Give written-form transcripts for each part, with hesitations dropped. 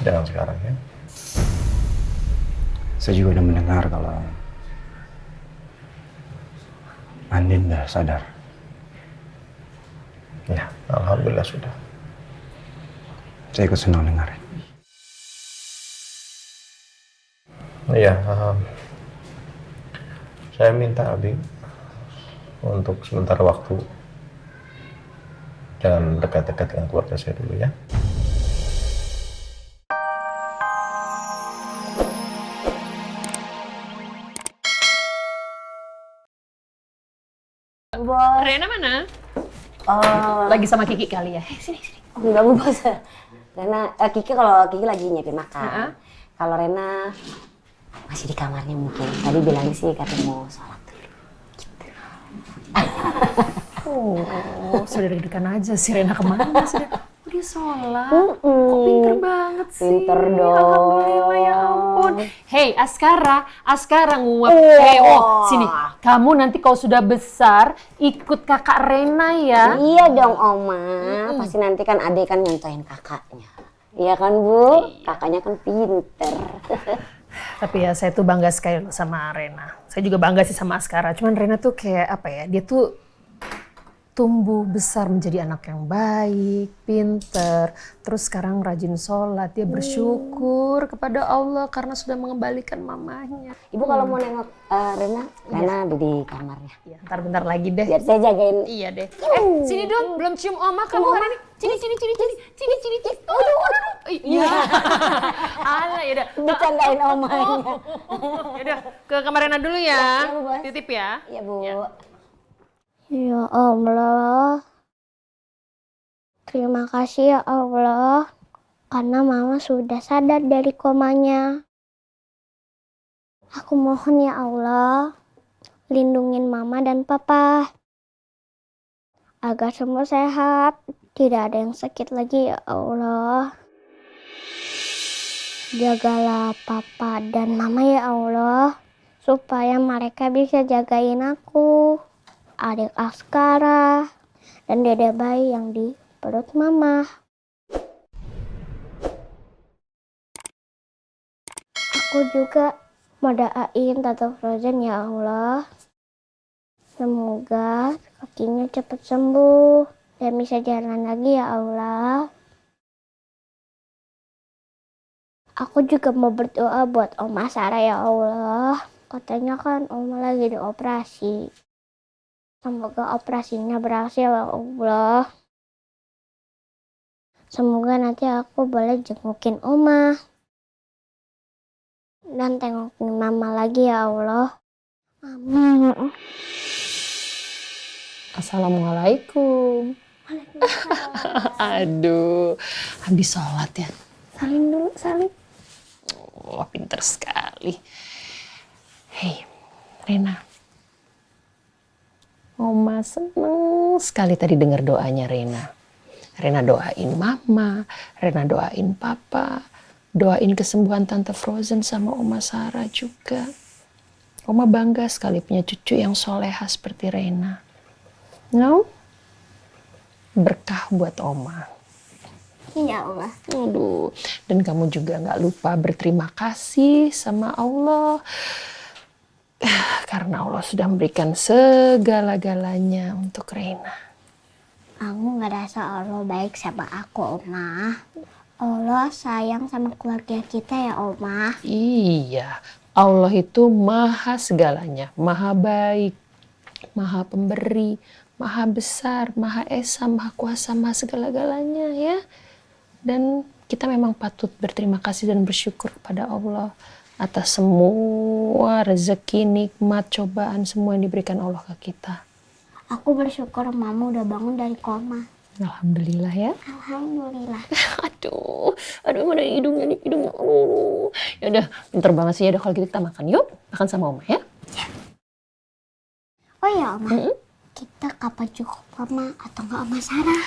Jangan sekarang ya. Saya juga udah mendengar kalau Andin udah sadar. Ya, alhamdulillah sudah. Saya ikut senang dengar. Iya, saya minta Abi untuk sementara waktu jangan dekat-dekat dengan keluarga saya dulu ya. Rena mana? Oh, Lagi sama Kiki kali ya? Sini. enggak mau bahasa. Rena, Kiki kalau Kiki lagi nyiapin makan. Kalau Rena masih di kamarnya mungkin. Tadi bilang sih katanya mau sholat dulu. Gitu. Oh, sudah deg-degan aja sih Rena kemana sih? Dia sholat. Kok pinter banget sih? Pinter dong. Alhamdulillah ya ampun. Hei Askara nguap. Sini. Kamu nanti kalau sudah besar ikut kakak Rena ya. Iya dong Oma. Pasti nanti kan adek kan nyontohin kakaknya. Iya kan Bu? Kakaknya kan pinter. Tapi ya saya tuh bangga sekali loh sama Rena. Saya juga bangga sih sama Askara. Cuman Rena tuh kayak apa ya? Dia tuh tumbuh besar menjadi anak yang baik, pinter, terus sekarang rajin sholat, dia bersyukur kepada Allah karena sudah mengembalikan mamanya. Ibu kalau mau nengok Rena ada di kamarnya. Ya, ntar bentar lagi deh. Biar saya jagain. Iya deh. Sini dong, belum cium oma kamu hari ini. Sini. Aduh. Iya. Alah, yaudah. Bercandain omanya. Yaudah, ke kamar Rena dulu ya. Iya, Bu, Bos. Titip ya. Iya Bu. Ya Allah, terima kasih ya Allah, karena Mama sudah sadar dari komanya. Aku mohon ya Allah, lindungin Mama dan Papa, agar semua sehat, tidak ada yang sakit lagi ya Allah. Jagalah Papa dan Mama ya Allah, supaya mereka bisa jagain aku, adik Askara, dan dede bayi yang di perut Mama. Aku juga mau doain Tante Frozen ya Allah. Semoga kakinya cepat sembuh dan bisa jalan lagi ya Allah. Aku juga mau berdoa buat Oma Sarah ya Allah. Katanya kan Oma lagi dioperasi. Semoga operasinya berhasil ya Allah. Semoga nanti aku boleh jengukin Oma. Dan tengokin Mama lagi ya Allah. Amin. Assalamualaikum. Aduh, habis sholat ya. Salim dulu, salim. Oh, pinter sekali. Hei, Rena. Oma seneng sekali tadi dengar doanya Rena. Rena doain Mama, Rena doain Papa, doain kesembuhan Tante Frozen sama Oma Sarah juga. Oma bangga sekali punya cucu yang soleha seperti Rena. No? Berkah buat Oma. Iya Allah. Aduh, dan kamu juga nggak lupa berterima kasih sama Allah. Karena Allah sudah memberikan segala-galanya untuk Rena. Aku ngerasa Allah baik sama aku, Oma. Allah sayang sama keluarga kita ya, Oma. Iya, Allah itu maha segalanya, maha baik, maha pemberi, maha besar, maha esa, maha kuasa, maha segala-galanya ya. Dan kita memang patut berterima kasih dan bersyukur kepada Allah atas semua rezeki, nikmat, cobaan, semua yang diberikan Allah ke kita. Aku bersyukur Mama udah bangun dari koma. Alhamdulillah ya. Alhamdulillah. Aduh, mana hidungnya nih, hidungnya. Ya udah, pinter banget sih ya. Udah kalau gitu kita makan yuk. Makan sama Oma ya. Oh ya, Oma. Kita kapan cukup Mama atau nggak Oma Sarah?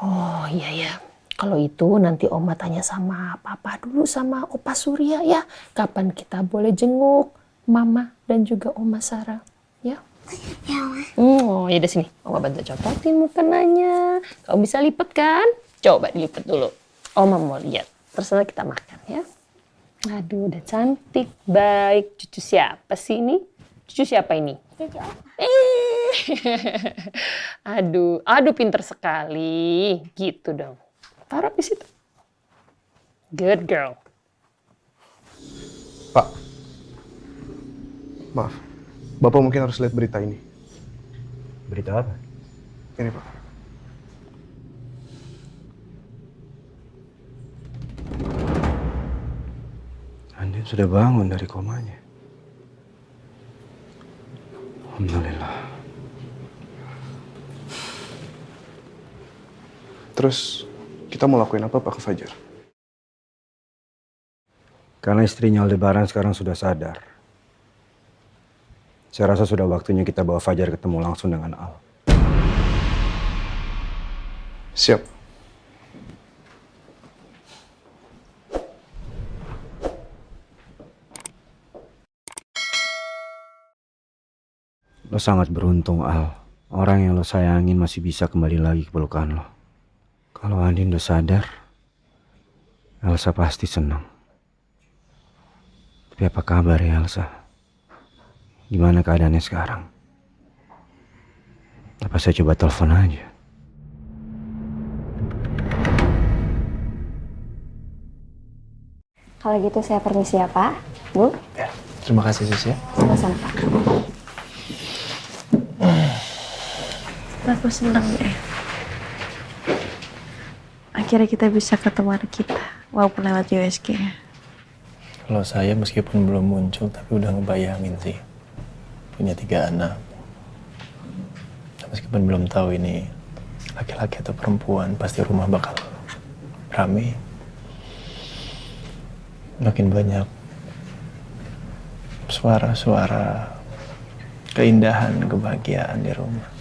Oh iya ya. Kalau itu nanti Oma tanya sama Papa dulu sama Opa Surya ya. Kapan kita boleh jenguk Mama dan juga Oma Sarah. Ya. Ya, Oma. Oh ya udah sini. Oma bantu copotin mukenanya. Kamu bisa lipet kan? Coba dilipet dulu. Oma mau lihat. Terus nanti kita makan ya. Aduh, udah cantik, baik. Cucu siapa sih ini? Cucu siapa ini? Cucu apa? Aduh, pinter sekali. Gitu dong. Taruh di situ. Good girl. Pak, maaf. Bapak mungkin harus lihat berita ini. Berita apa? Ini, Pak. Andin sudah bangun dari komanya. Alhamdulillah. Terus, kita mau lakuin apa, Pak, ke Fajar? Karena istrinya Aldebaran sekarang sudah sadar. Saya rasa sudah waktunya kita bawa Fajar ketemu langsung dengan Al. Siap. Lo sangat beruntung, Al. Orang yang lo sayangin masih bisa kembali lagi ke pelukan lo. Kalau Andin udah sadar, Elsa pasti senang. Tapi apa kabar ya Elsa? Gimana keadaannya sekarang? Apa saya coba telepon aja? Kalau gitu saya permisi ya Pak, Bu. Ya, terima kasih Sus ya. Sama-sama Pak. Aku senang deh. Akhirnya kita bisa ketemu anak kita, walaupun lewat USG. Kalau saya meskipun belum muncul, tapi udah ngebayangin sih. Punya 3 anak. Meskipun belum tahu ini laki-laki atau perempuan, pasti rumah bakal rame. Makin banyak suara-suara keindahan, kebahagiaan di rumah.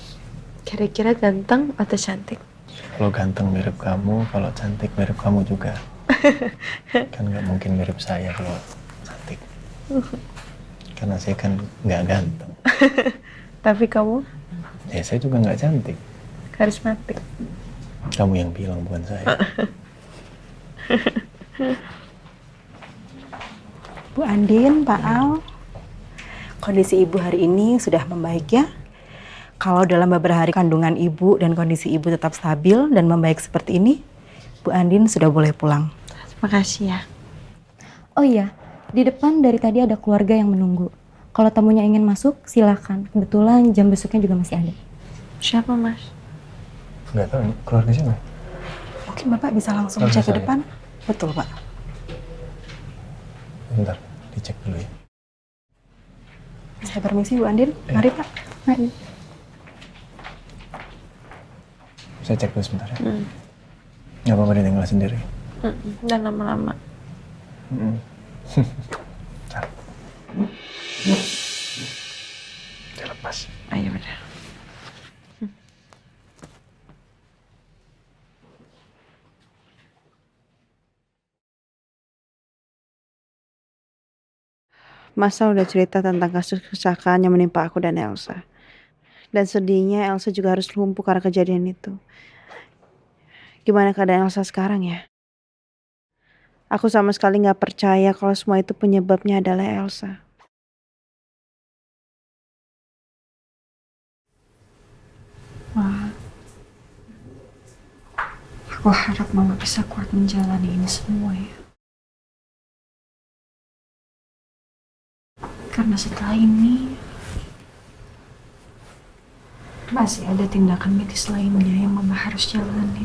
Kira-kira ganteng atau cantik? Kalau ganteng mirip kamu, kalau cantik mirip kamu juga. Kan nggak mungkin mirip saya kalau cantik. Karena saya kan nggak ganteng. Tapi kamu Ya saya juga nggak cantik. karismatik. Kamu yang bilang bukan saya. Bu Andin, Pak Al, kondisi ibu hari ini sudah membaik ya. Kalau dalam beberapa hari kandungan ibu dan kondisi ibu tetap stabil dan membaik seperti ini, Bu Andin sudah boleh pulang. Terima kasih ya. Oh iya, di depan dari tadi ada keluarga yang menunggu. Kalau tamunya ingin masuk, silakan. Kebetulan jam besoknya juga masih ada. Siapa Mas? Nggak tahu nih, keluarga siapa? Mungkin Bapak bisa langsung Keluarga cek ke saya. depan. Betul, Pak. Bentar, dicek dulu ya. Saya permisi Bu Andin. Mari Pak. Mari. Saya cek dulu sebentar ya. Nggak apa-apa dia tinggal sendiri. Dan lama-lama. Bentar. Dilepas. Ayo udah. Masa udah cerita tentang kasus kecelakaan yang menimpa aku dan Elsa. Dan sedihnya Elsa juga harus lumpuh karena kejadian itu. Gimana keadaan Elsa sekarang ya? Aku sama sekali gak percaya kalau semua itu penyebabnya adalah Elsa. Wah, aku harap Mama bisa kuat menjalani ini semua ya. Karena setelah ini masih ada tindakan medis lainnya yang Mama harus jalanin.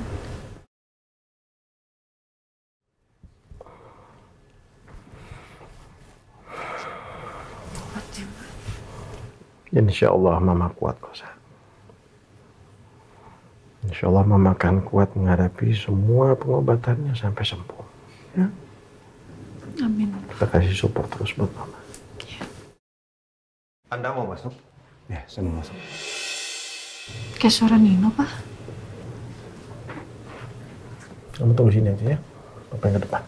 Kuat ya, Ma. Insya Allah Mama kuat kok, Sa. Insya Allah Mama akan kuat menghadapi semua pengobatannya sampai sembuh. Ya? Amin. Kita kasih support terus buat Mama. Anda mau masuk? Ya, saya mau masuk. Kayak suara Nino, Pak. Kamu tunggu sini aja ya. Papa yang ke depan.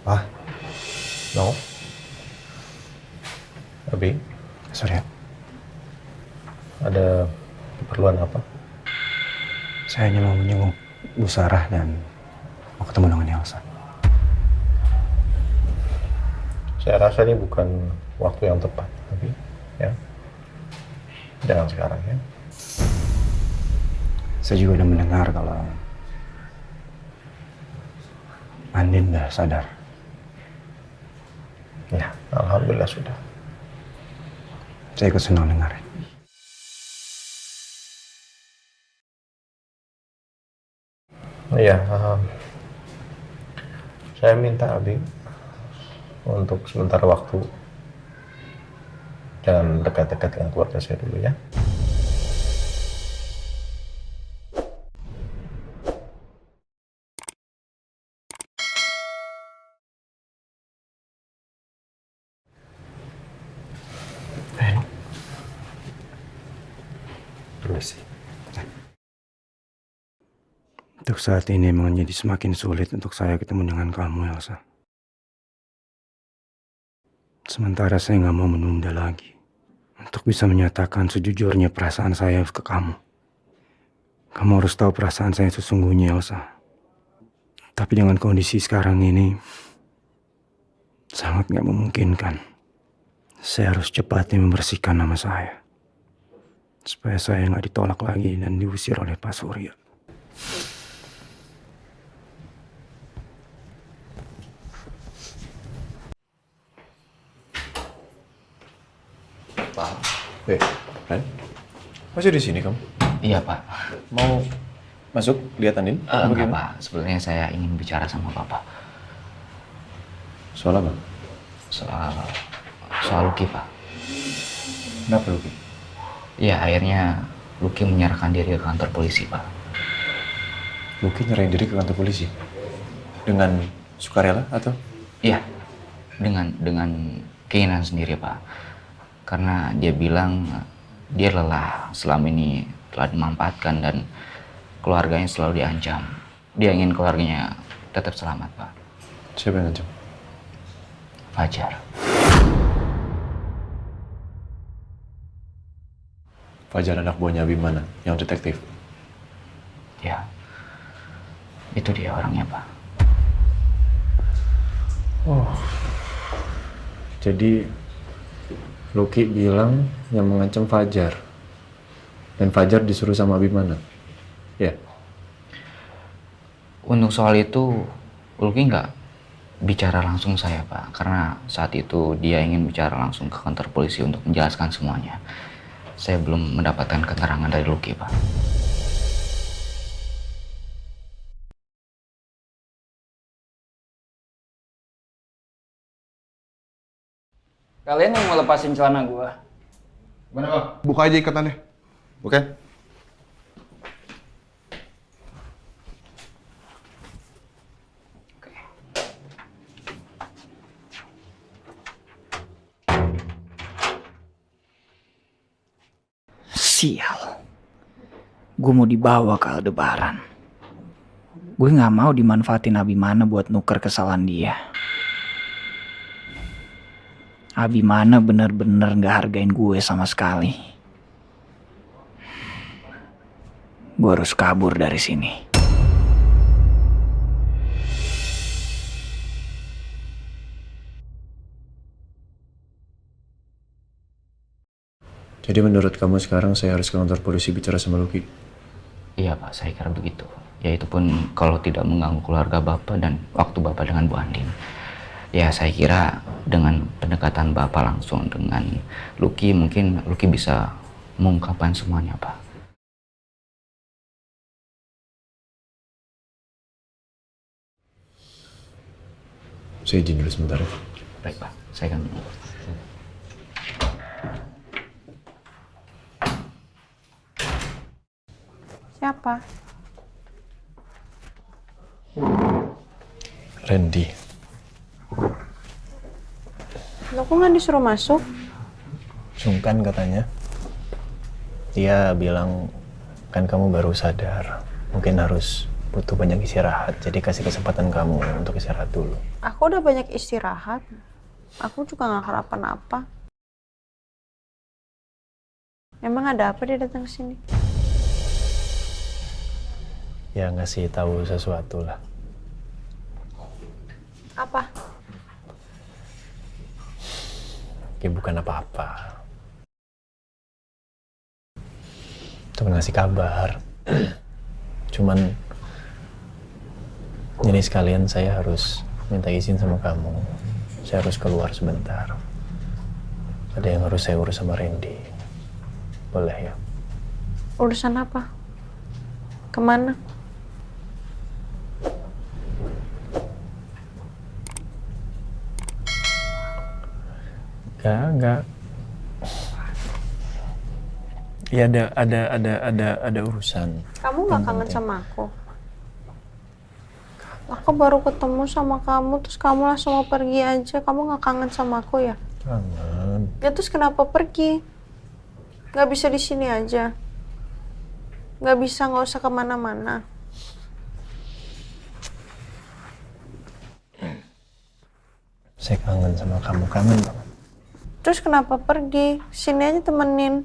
Pak, No? dulu Sarah dan mau ketemu dengan Elsa. Saya rasa ini bukan waktu yang tepat, tapi ya jangan sekarang ya. Saya juga udah mendengar kalau Andin udah sadar. Ya, alhamdulillah sudah. Saya ikut senang dengar. Iya, saya minta Abi untuk sementara waktu jangan dekat-dekat dengan keluarga saya dulu ya. Permisi. Untuk saat ini memang jadi semakin sulit untuk saya ketemu dengan kamu, Elsa. Sementara saya nggak mau menunda lagi untuk bisa menyatakan sejujurnya perasaan saya ke kamu. Kamu harus tahu perasaan saya sesungguhnya, Elsa. Tapi dengan kondisi sekarang ini, sangat nggak memungkinkan. Saya harus cepatnya membersihkan nama saya. Supaya saya nggak ditolak lagi dan diusir oleh Pak Surya. Pak, Ren, masih di sini kamu? Iya Pak. Mau masuk lihat Andin? Enggak Pak, sebenarnya saya ingin bicara sama Bapak. Soal apa? Soal Lucky Pak. Kenapa Lucky? Iya, akhirnya Lucky menyerahkan diri ke kantor polisi Pak. Lucky nyerahin diri ke kantor polisi? Dengan sukarela atau? Iya, dengan keinginan sendiri Pak. Karena dia bilang dia lelah selama ini telah dimanfaatkan dan keluarganya selalu diancam. Dia ingin keluarganya tetap selamat Pak. Siapa yang ngancam? Fajar. Fajar anak buahnya Abimana, yang detektif? Ya, itu dia orangnya Pak. Oh, jadi Lucky bilang yang mengancam Fajar. Dan Fajar disuruh sama Abimana. Ya? Untuk soal itu, Lucky nggak bicara langsung saya, Pak. Karena saat itu dia ingin bicara langsung ke kantor polisi untuk menjelaskan semuanya. Saya belum mendapatkan keterangan dari Lucky, Pak. Kalian yang mau lepasin celana gua? Mana bang? Buka aja ikatannya. Bukan? Sial. Gue mau dibawa ke Aldebaran. Gue gak mau dimanfaatin Abimana buat nuker kesalahan dia. Abimana bener-bener gak hargain gue sama sekali. Gue harus kabur dari sini. Jadi menurut kamu sekarang saya harus ke kantor polisi bicara sama Lucky? Iya Pak, saya kira begitu. Ya itu pun kalau tidak mengganggu keluarga Bapak dan waktu Bapak dengan Bu Andin. Ya saya kira dengan pendekatan Bapak langsung dengan Lucky, mungkin Lucky bisa mengungkapkan semuanya Pak. Saya izin dulu sebentar. Baik Pak, saya akan menunggu. Siapa? Randy. Lo kok nggak disuruh masuk? Sungkan katanya. Dia bilang, kan kamu baru sadar. Mungkin harus butuh banyak istirahat. Jadi kasih kesempatan kamu untuk istirahat dulu. Aku udah banyak istirahat. Aku juga nggak kenapa-napa. Emang ada apa dia datang ke sini? ya ngasih tahu sesuatu lah. Apa? Ya bukan apa-apa. Cuma ngasih kabar. Cuman jadi sekalian saya harus minta izin sama kamu. Saya harus keluar sebentar. Ada yang harus saya urus sama Randy. Boleh ya? Urusan apa? Kemana? Enggak. Ya ada urusan. Kamu nggak kangen sama aku? Aku baru ketemu sama kamu, terus kamu langsung mau pergi aja. Kamu nggak kangen sama aku ya? Kangen. Ya terus kenapa pergi? Nggak bisa di sini aja? Nggak usah kemana-mana. Saya kangen sama kamu, kangen banget. Terus kenapa pergi? Sini aja temenin.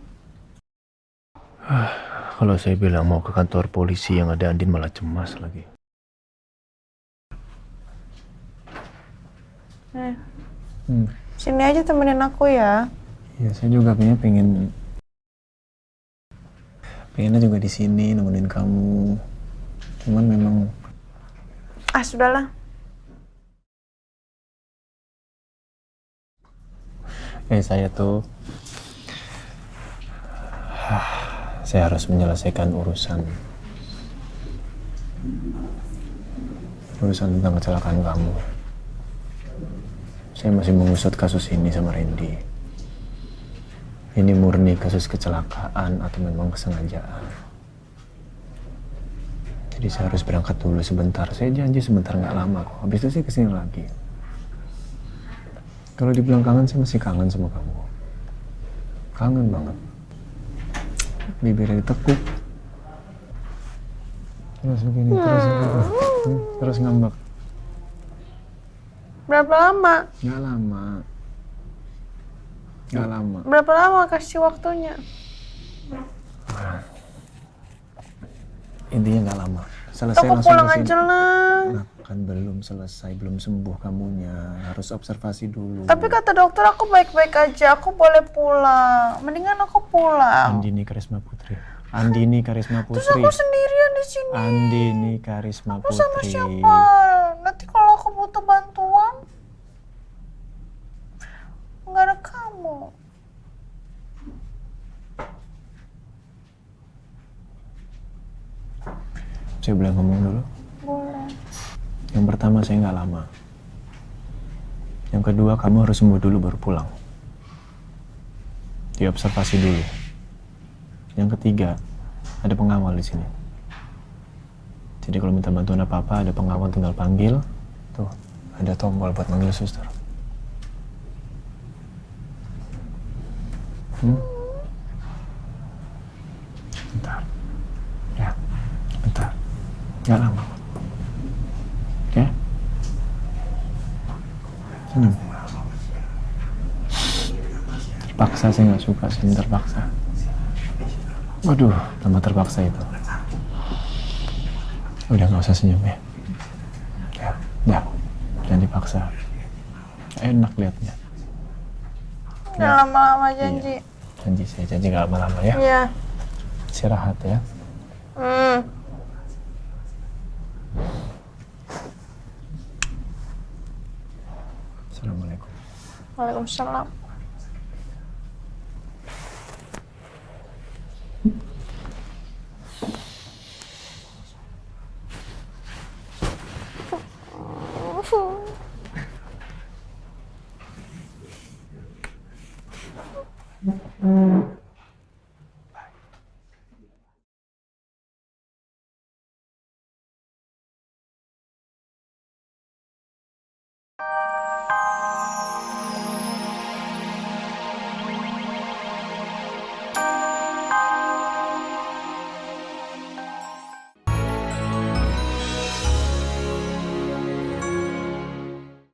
Kalau saya bilang mau ke kantor polisi yang ada Andin malah cemas lagi. Sini aja temenin aku ya. Ya saya juga pengennya juga di sini nemenin kamu. Cuman memang Sudahlah. saya tuh saya harus menyelesaikan urusan tentang kecelakaan kamu. Saya masih mengusut kasus ini sama Randy. Ini murni kasus kecelakaan atau memang kesengajaan. Jadi saya harus berangkat dulu sebentar. Saya janji sebentar, nggak lama kok. Habis itu saya kesini lagi. Kalau dibilang kangen, saya masih kangen sama kamu. Kangen banget. Bibirnya ditekuk. Terus begini, terus ngambek. Berapa lama? Nggak lama. Berapa lama kasih waktunya? Intinya nggak lama. Selesai Aku langsung pulang kesini. aja lah. Nah, kan belum selesai, belum sembuh kamunya. Harus observasi dulu. Tapi kata dokter aku baik-baik aja. Aku boleh pulang. Mendingan aku pulang. Andini Karisma Putri. Terus aku sendirian di sini. Andini Karisma Aku Putri. sama siapa? Nanti kalau aku butuh bantuan, nggak ada kamu. Saya boleh ngomong dulu? Boleh. Yang pertama, saya nggak lama. Yang kedua, kamu harus sembuh dulu baru pulang. Diobservasi dulu. Yang ketiga, ada pengawal di sini. Jadi kalau minta bantuan apa-apa, ada pengawal tinggal panggil. Tuh, ada tombol buat manggil suster. Bentar. Ya, bentar. Nggak lama. Oke? Senang. Terpaksa, saya nggak suka sih terpaksa. Waduh, tambah terpaksa itu. Udah nggak usah senyum ya. Ya, jangan dipaksa. Enak liatnya. Jangan lama-lama janji. Janji, saya janji nggak lama-lama ya. Iya. Istirahat ya. Assalamualaikum. Waalaikumsalam.